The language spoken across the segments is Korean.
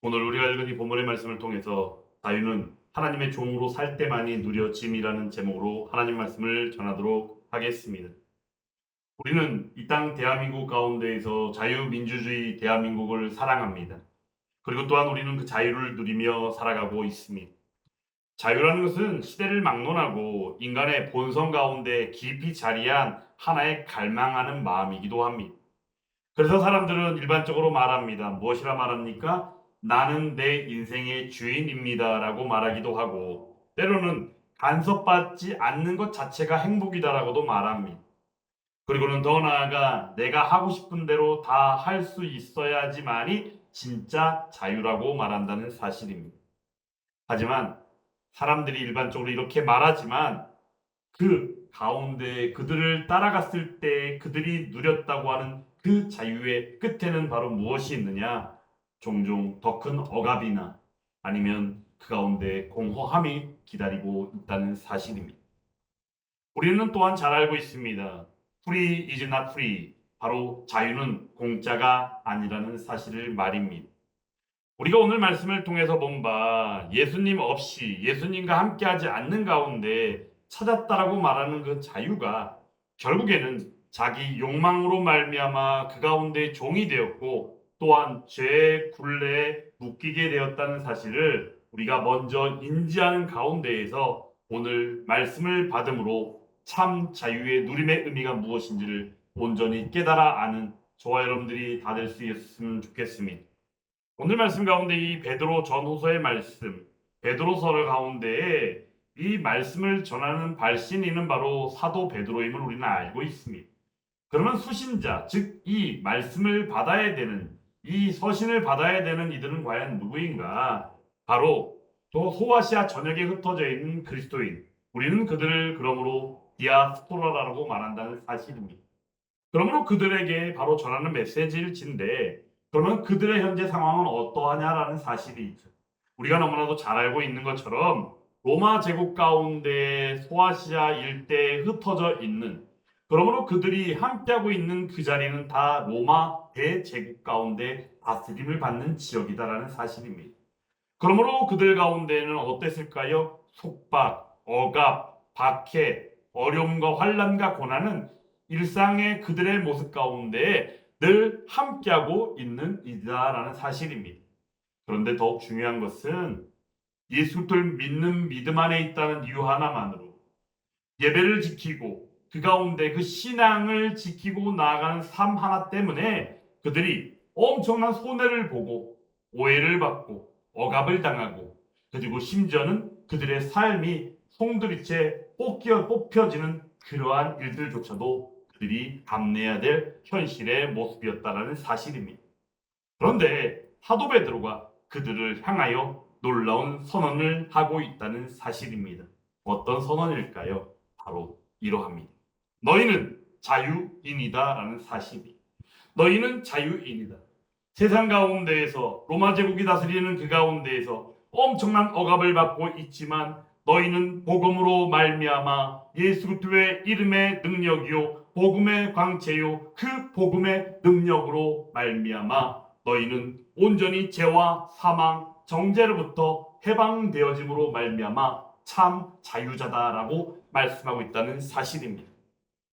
오늘 우리가 읽은 이 본문의 말씀을 통해서 자유는 하나님의 종으로 살 때만이 누려짐이라는 제목으로 하나님 말씀을 전하도록 하겠습니다. 우리는 이 땅 대한민국 가운데에서 자유민주주의 대한민국을 사랑합니다. 그리고 또한 우리는 그 자유를 누리며 살아가고 있습니다. 자유라는 것은 시대를 막론하고 인간의 본성 가운데 깊이 자리한 하나의 갈망하는 마음이기도 합니다. 그래서 사람들은 일반적으로 말합니다. 무엇이라 말합니까? 나는 내 인생의 주인입니다. 라고 말하기도 하고, 때로는 간섭받지 않는 것 자체가 행복이다라고도 말합니다. 그리고는 더 나아가 내가 하고 싶은 대로 다 할 수 있어야지만이 진짜 자유라고 말한다는 사실입니다. 하지만 사람들이 일반적으로 이렇게 말하지만 그 가운데 그들을 따라갔을 때 그들이 누렸다고 하는 그 자유의 끝에는 바로 무엇이 있느냐? 종종 더 큰 억압이나 아니면 그 가운데 공허함이 기다리고 있다는 사실입니다. 우리는 또한 잘 알고 있습니다. Free is not free. 바로 자유는 공짜가 아니라는 사실을 말입니다. 우리가 오늘 말씀을 통해서 본 바 예수님 없이 예수님과 함께하지 않는 가운데 찾았다라고 말하는 그 자유가 결국에는 자기 욕망으로 말미암아 그 가운데 종이 되었고 또한 죄의 굴레에 묶이게 되었다는 사실을 우리가 먼저 인지하는 가운데에서 오늘 말씀을 받음으로 참 자유의 누림의 의미가 무엇인지를 온전히 깨달아 아는 저와 여러분들이 다 될 수 있었으면 좋겠습니다. 오늘 말씀 가운데 이 베드로 전후서의 말씀, 베드로서 가운데에 이 말씀을 전하는 발신인은 바로 사도 베드로임을 우리는 알고 있습니다. 그러면 수신자, 즉 이 말씀을 받아야 되는, 이 서신을 받아야 되는 이들은 과연 누구인가? 바로 또 소아시아 전역에 흩어져 있는 그리스도인. 우리는 그들을 그러므로 디아스포라라고 말한다는 사실입니다. 그러므로 그들에게 바로 전하는 메시지일진데 그러면 그들의 현재 상황은 어떠하냐라는 사실이 있죠. 우리가 너무나도 잘 알고 있는 것처럼 로마 제국 가운데 소아시아 일대에 흩어져 있는 그러므로 그들이 함께하고 있는 그 자리는 다 로마 대제국 가운데 다스림을 받는 지역이다라는 사실입니다. 그러므로 그들 가운데는 어땠을까요? 속박, 억압, 박해, 어려움과 환난과 고난은 일상의 그들의 모습 가운데 늘 함께하고 있는 이다라는 사실입니다. 그런데 더욱 중요한 것은 예수를 믿는 믿음 안에 있다는 이유 하나만으로 예배를 지키고 그 가운데 그 신앙을 지키고 나아가는 삶 하나 때문에 그들이 엄청난 손해를 보고 오해를 받고 억압을 당하고 그리고 심지어는 그들의 삶이 송두리째 뽑혀지는 그러한 일들조차도 그들이 감내해야 될 현실의 모습이었다라는 사실입니다. 그런데 사도 베드로가 그들을 향하여 놀라운 선언을 하고 있다는 사실입니다. 어떤 선언일까요? 바로 이러합니다. 너희는 자유인이다라는 사실이. 너희는 자유인이다. 세상 가운데에서 로마 제국이 다스리는 그 가운데에서 엄청난 억압을 받고 있지만 너희는 복음으로 말미암아 예수 그리스도의 이름의 능력이요 복음의 광채요 그 복음의 능력으로 말미암아 너희는 온전히 죄와 사망 정죄로부터 해방되어짐으로 말미암아 참 자유자다라고 말씀하고 있다는 사실입니다.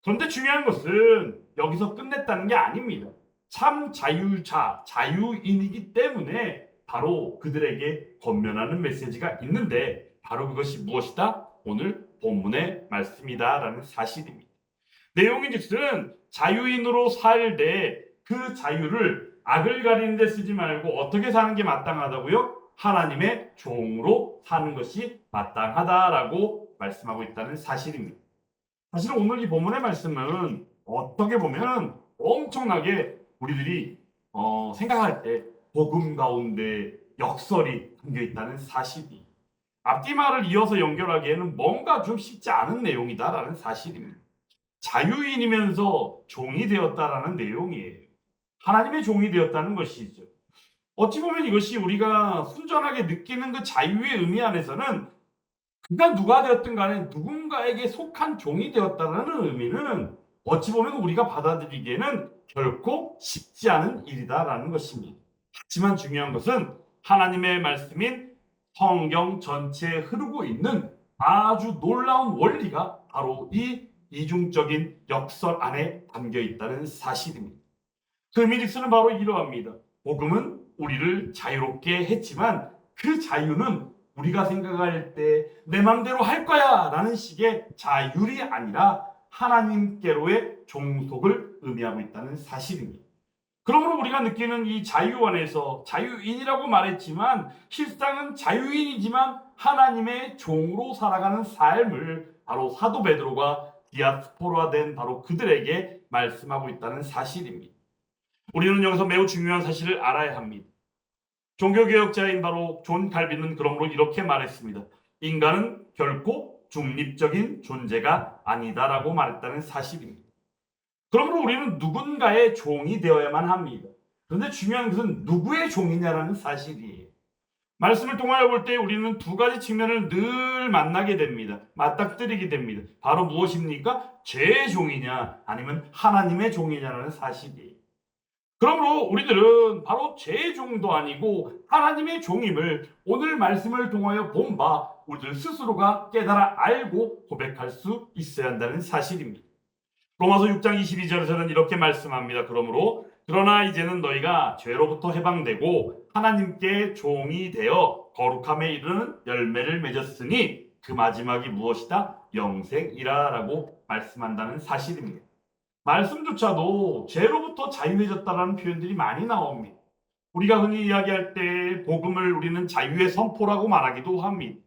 그런데 중요한 것은 여기서 끝냈다는 게 아닙니다. 참 자유자, 자유인이기 때문에 바로 그들에게 권면하는 메시지가 있는데 바로 그것이 무엇이다? 오늘 본문의 말씀이다라는 사실입니다. 내용인즉슨 자유인으로 살되 그 자유를 악을 가리는 데 쓰지 말고 어떻게 사는 게 마땅하다고요? 하나님의 종으로 사는 것이 마땅하다라고 말씀하고 있다는 사실입니다. 사실 오늘 이 본문의 말씀은 어떻게 보면 엄청나게 우리들이 생각할 때 복음 가운데 역설이 담겨 있다는 사실이 앞뒤 말을 이어서 연결하기에는 뭔가 좀 쉽지 않은 내용이다라는 사실입니다. 자유인이면서 종이 되었다라는 내용이에요. 하나님의 종이 되었다는 것이죠. 어찌 보면 이것이 우리가 순전하게 느끼는 그 자유의 의미 안에서는 그가 누가 되었든 간에 누군가에게 속한 종이 되었다는 의미는 어찌 보면 우리가 받아들이기에는 결코 쉽지 않은 일이다라는 것입니다. 하지만 중요한 것은 하나님의 말씀인 성경 전체에 흐르고 있는 아주 놀라운 원리가 바로 이 이중적인 역설 안에 담겨 있다는 사실입니다. 그 의미직스는 바로 이러합니다. 복음은 우리를 자유롭게 했지만 그 자유는 우리가 생각할 때 내 맘대로 할 거야 라는 식의 자율이 아니라 하나님께로의 종속을 의미하고 있다는 사실입니다. 그러므로 우리가 느끼는 이 자유 안에서 자유인이라고 말했지만 실상은 자유인이지만 하나님의 종으로 살아가는 삶을 바로 사도 베드로가 디아스포라된 바로 그들에게 말씀하고 있다는 사실입니다. 우리는 여기서 매우 중요한 사실을 알아야 합니다. 종교개혁자인 바로 존 칼빈은 그러므로 이렇게 말했습니다. 인간은 결코 중립적인 존재가 아니다라고 말했다는 사실입니다. 그러므로 우리는 누군가의 종이 되어야만 합니다. 그런데 중요한 것은 누구의 종이냐라는 사실이에요. 말씀을 통하여 볼 때 우리는 두 가지 측면을 늘 만나게 됩니다. 맞닥뜨리게 됩니다. 바로 무엇입니까? 죄의 종이냐 아니면 하나님의 종이냐라는 사실이에요. 그러므로 우리들은 바로 죄의 종도 아니고 하나님의 종임을 오늘 말씀을 통하여 본 바 우리들 스스로가 깨달아 알고 고백할 수 있어야 한다는 사실입니다. 로마서 6장 22절에서는 이렇게 말씀합니다. 그러나 이제는 너희가 죄로부터 해방되고 하나님께 종이 되어 거룩함에 이르는 열매를 맺었으니 그 마지막이 무엇이다? 영생이라 라고 말씀한다는 사실입니다. 말씀조차도 죄로부터 자유해졌다는 표현들이 많이 나옵니다. 우리가 흔히 이야기할 때 복음을 우리는 자유의 선포라고 말하기도 합니다.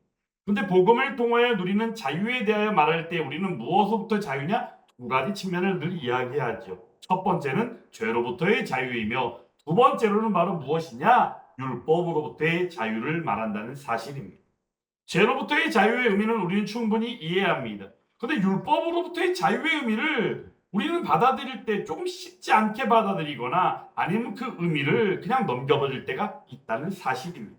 그런데 복음을 통하여 누리는 자유에 대하여 말할 때 우리는 무엇으로부터 자유냐? 두 가지 측면을 늘 이야기하죠. 첫 번째는 죄로부터의 자유이며 두 번째로는 바로 무엇이냐? 율법으로부터의 자유를 말한다는 사실입니다. 죄로부터의 자유의 의미는 우리는 충분히 이해합니다. 그런데 율법으로부터의 자유의 의미를 우리는 받아들일 때 조금 쉽지 않게 받아들이거나 아니면 그 의미를 그냥 넘겨버릴 때가 있다는 사실입니다.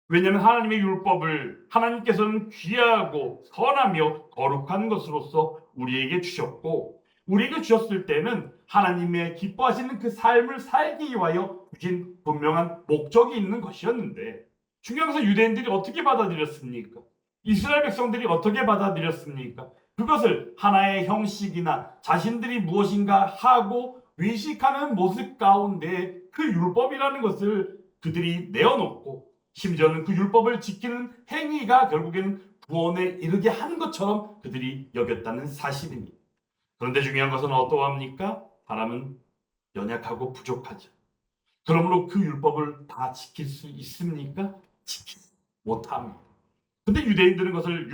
왜냐하면 하나님의 율법을 하나님께서는 귀하고 선하며 거룩한 것으로서 우리에게 주셨고 우리에게 주셨을 때는 하나님의 기뻐하시는 그 삶을 살기 위하여 주신 분명한 목적이 있는 것이었는데 중요한 것은 유대인들이 어떻게 받아들였습니까? 이스라엘 백성들이 어떻게 받아들였습니까? 그것을 하나의 형식이나 자신들이 무엇인가 하고 의식하는 모습 가운데 그 율법이라는 것을 그들이 내어놓고 심지어는 그 율법을 지키는 행위가 결국에는 구원에 이르게 하는 것처럼 그들이 여겼다는 사실입니다. 그런데 중요한 것은 어떠합니까? 사람은 연약하고 부족하죠. 그러므로 그 율법을 다 지킬 수 있습니까? 지키지 못합니다. 근데 유대인들은 그것을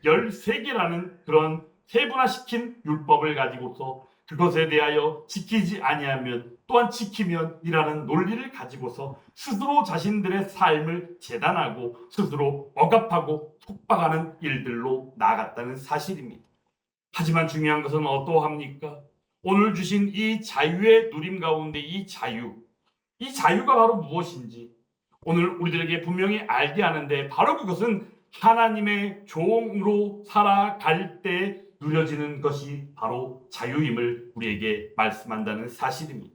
613개라는 그런 세분화시킨 율법을 가지고서 그것에 대하여 지키지 아니하면 또한 지키면이라는 논리를 가지고서 스스로 자신들의 삶을 재단하고 스스로 억압하고 속박하는 일들로 나아갔다는 사실입니다. 하지만 중요한 것은 어떠합니까? 오늘 주신 이 자유의 누림 가운데 이 자유가 바로 무엇인지 오늘 우리들에게 분명히 알게 하는데 바로 그것은 하나님의 종으로 살아갈 때 누려지는 것이 바로 자유임을 우리에게 말씀한다는 사실입니다.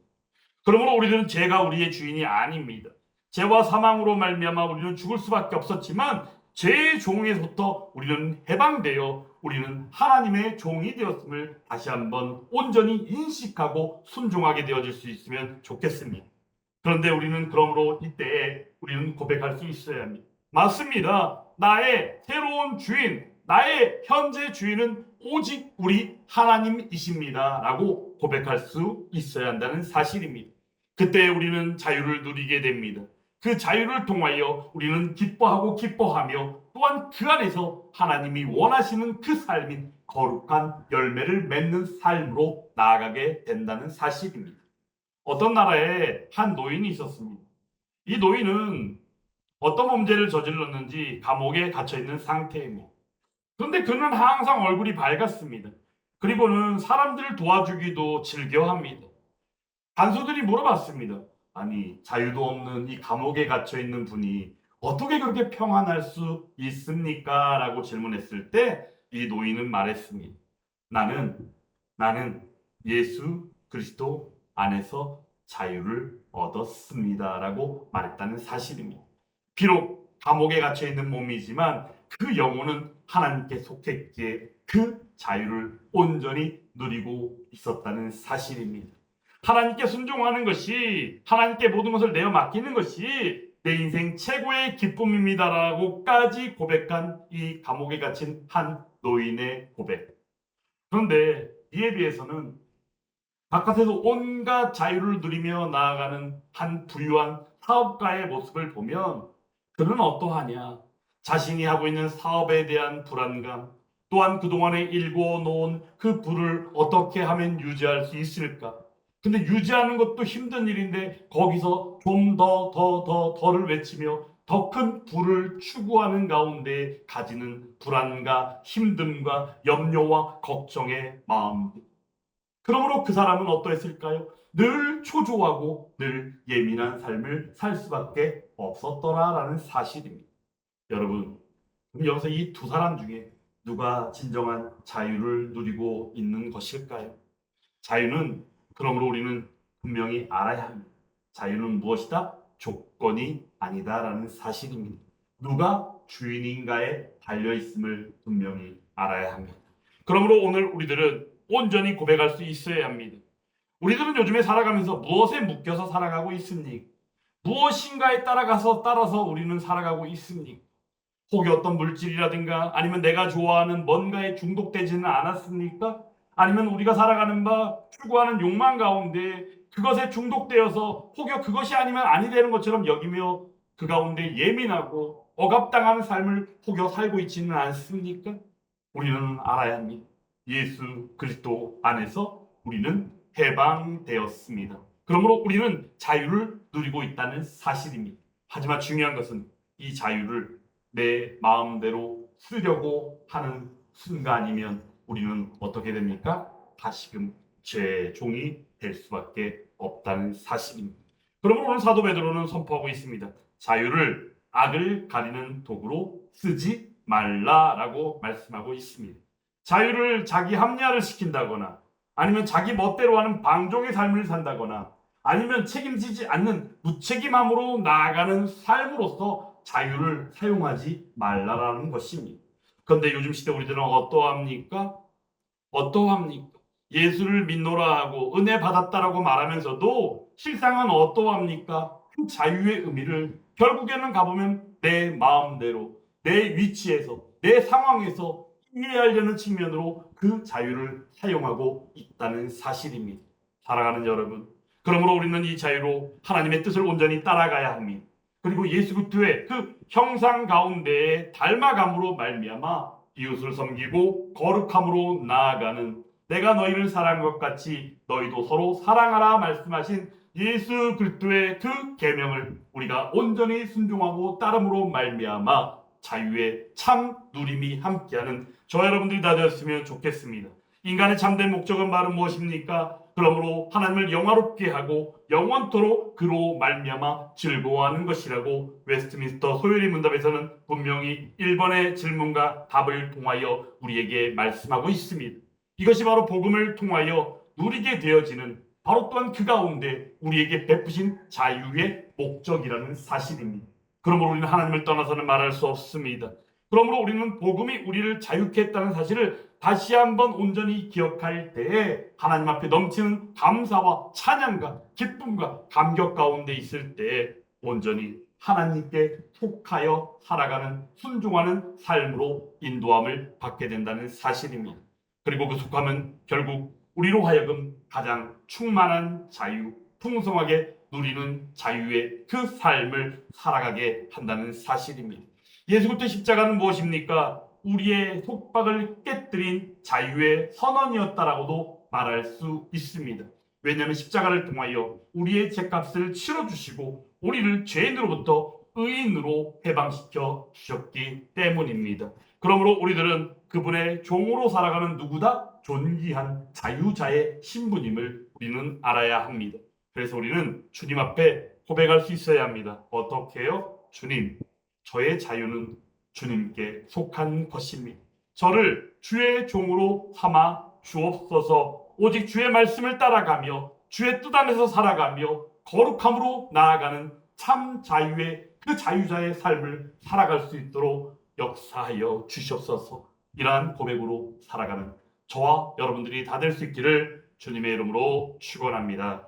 그러므로 우리들은 죄가 우리의 주인이 아닙니다. 죄와 사망으로 말미암아 우리는 죽을 수밖에 없었지만 죄의 종에서부터 우리는 해방되어 우리는 하나님의 종이 되었음을 다시 한번 온전히 인식하고 순종하게 되어질 수 있으면 좋겠습니다. 그런데 우리는 그러므로 이때에 우리는 고백할 수 있어야 합니다. 맞습니다. 나의 새로운 주인, 나의 현재 주인은 오직 우리 하나님이십니다. 라고 고백할 수 있어야 한다는 사실입니다. 그때 우리는 자유를 누리게 됩니다. 그 자유를 통하여 우리는 기뻐하며 또한 그 안에서 하나님이 원하시는 그 삶인 거룩한 열매를 맺는 삶으로 나아가게 된다는 사실입니다. 어떤 나라에 한 노인이 있었습니다. 이 노인은 어떤 범죄를 저질렀는지 감옥에 갇혀 있는 상태입니다. 그런데 그는 항상 얼굴이 밝았습니다. 그리고는 사람들을 도와주기도 즐겨합니다. 간수들이 물어봤습니다. 아니, 자유도 없는 이 감옥에 갇혀 있는 분이 어떻게 그렇게 평안할 수 있습니까? 라고 질문했을 때 이 노인은 말했습니다. 나는 예수 그리스도 안에서 자유를 얻었습니다라고 말했다는 사실입니다. 비록 감옥에 갇혀 있는 몸이지만 그 영혼은 하나님께 속했기에 그 자유를 온전히 누리고 있었다는 사실입니다. 하나님께 순종하는 것이, 하나님께 모든 것을 내어 맡기는 것이 내 인생 최고의 기쁨입니다라고까지 고백한 이 감옥에 갇힌 한 노인의 고백. 그런데 이에 비해서는 바깥에서 온갖 자유를 누리며 나아가는 한 부유한 사업가의 모습을 보면 그는 어떠하냐? 자신이 하고 있는 사업에 대한 불안감, 또한 그동안에 일궈 놓은 그 부를 어떻게 하면 유지할 수 있을까? 근데 유지하는 것도 힘든 일인데 거기서 좀 더를 외치며 더 큰 부를 추구하는 가운데 가지는 불안과 힘듦과 염려와 걱정의 마음. 그러므로 그 사람은 어떠했을까요? 늘 초조하고 늘 예민한 삶을 살 수밖에 없었더라라는 사실입니다. 여러분, 그럼 여기서 이 두 사람 중에 누가 진정한 자유를 누리고 있는 것일까요? 자유는, 그러므로 우리는 분명히 알아야 합니다. 자유는 무엇이다? 조건이 아니다라는 사실입니다. 누가 주인인가에 달려있음을 분명히 알아야 합니다. 그러므로 오늘 우리들은 온전히 고백할 수 있어야 합니다. 우리들은 요즘에 살아가면서 무엇에 묶여서 살아가고 있습니까? 무엇인가에 따라서 우리는 살아가고 있습니까? 혹이 어떤 물질이라든가 아니면 내가 좋아하는 뭔가에 중독되지는 않았습니까? 아니면 우리가 살아가는 바 추구하는 욕망 가운데 그것에 중독되어서 혹여 그것이 아니면 아니 되는 것처럼 여기며 그 가운데 예민하고 억압당하는 삶을 혹여 살고 있지는 않습니까? 우리는 알아야 합니다. 예수 그리스도 안에서 우리는 해방되었습니다. 그러므로 우리는 자유를 누리고 있다는 사실입니다. 하지만 중요한 것은 이 자유를 내 마음대로 쓰려고 하는 순간이면 우리는 어떻게 됩니까? 다시금 죄의 종이 될 수밖에 없다는 사실입니다. 그러므로 오늘 사도 베드로는 선포하고 있습니다. 자유를 악을 가리는 도구로 쓰지 말라라고 말씀하고 있습니다. 자유를 자기 합리화를 시킨다거나 아니면 자기 멋대로 하는 방종의 삶을 산다거나 아니면 책임지지 않는 무책임함으로 나아가는 삶으로서 자유를 사용하지 말라라는 것입니다. 그런데 요즘 시대 우리들은 어떠합니까? 예수를 믿노라 하고 은혜 받았다라고 말하면서도 실상은 어떠합니까? 그 자유의 의미를 결국에는 가보면 내 마음대로, 내 위치에서, 내 상황에서 이해하려는 측면으로 그 자유를 사용하고 있다는 사실입니다. 사랑하는 여러분, 그러므로 우리는 이 자유로 하나님의 뜻을 온전히 따라가야 합니다. 그리고 예수 그리스도의 그 형상 가운데에 닮아감으로 말미암아 이웃을 섬기고 거룩함으로 나아가는, 내가 너희를 사랑한 것 같이 너희도 서로 사랑하라 말씀하신 예수 그리스도의 그 계명을 우리가 온전히 순종하고 따름으로 말미암아 자유의 참 누림이 함께하는 저 여러분들이 다 되었으면 좋겠습니다. 인간의 참된 목적은 바로 무엇입니까? 그러므로 하나님을 영화롭게 하고 영원토록 그로 말미암아 즐거워하는 것이라고 웨스트민스터 소요리 문답에서는 분명히 1번의 질문과 답을 통하여 우리에게 말씀하고 있습니다. 이것이 바로 복음을 통하여 누리게 되어지는, 바로 또한 그 가운데 우리에게 베푸신 자유의 목적이라는 사실입니다. 그러므로 우리는 하나님을 떠나서는 말할 수 없습니다. 그러므로 우리는 복음이 우리를 자유케 했다는 사실을 다시 한번 온전히 기억할 때에 하나님 앞에 넘치는 감사와 찬양과 기쁨과 감격 가운데 있을 때에 온전히 하나님께 속하여 살아가는 순종하는 삶으로 인도함을 받게 된다는 사실입니다. 그리고 그 속함은 결국 우리로 하여금 가장 충만한 자유, 풍성하게 누리는 자유의 그 삶을 살아가게 한다는 사실입니다. 예수 그리스도의 십자가는 무엇입니까? 우리의 속박을 깨뜨린 자유의 선언이었다라고도 말할 수 있습니다. 왜냐하면 십자가를 통하여 우리의 죄값을 치러주시고 우리를 죄인으로부터 의인으로 해방시켜 주셨기 때문입니다. 그러므로 우리들은 그분의 종으로 살아가는 누구다? 존귀한 자유자의 신분임을 우리는 알아야 합니다. 그래서 우리는 주님 앞에 고백할 수 있어야 합니다. 어떻게 해요? 주님, 저의 자유는 주님께 속한 것입니다. 저를 주의 종으로 삼아 주옵소서. 오직 주의 말씀을 따라가며 주의 뜻 안에서 살아가며 거룩함으로 나아가는 참 자유의 그 자유자의 삶을 살아갈 수 있도록 역사하여 주시옵소서. 이러한 고백으로 살아가는 저와 여러분들이 다 될 수 있기를 주님의 이름으로 축원합니다.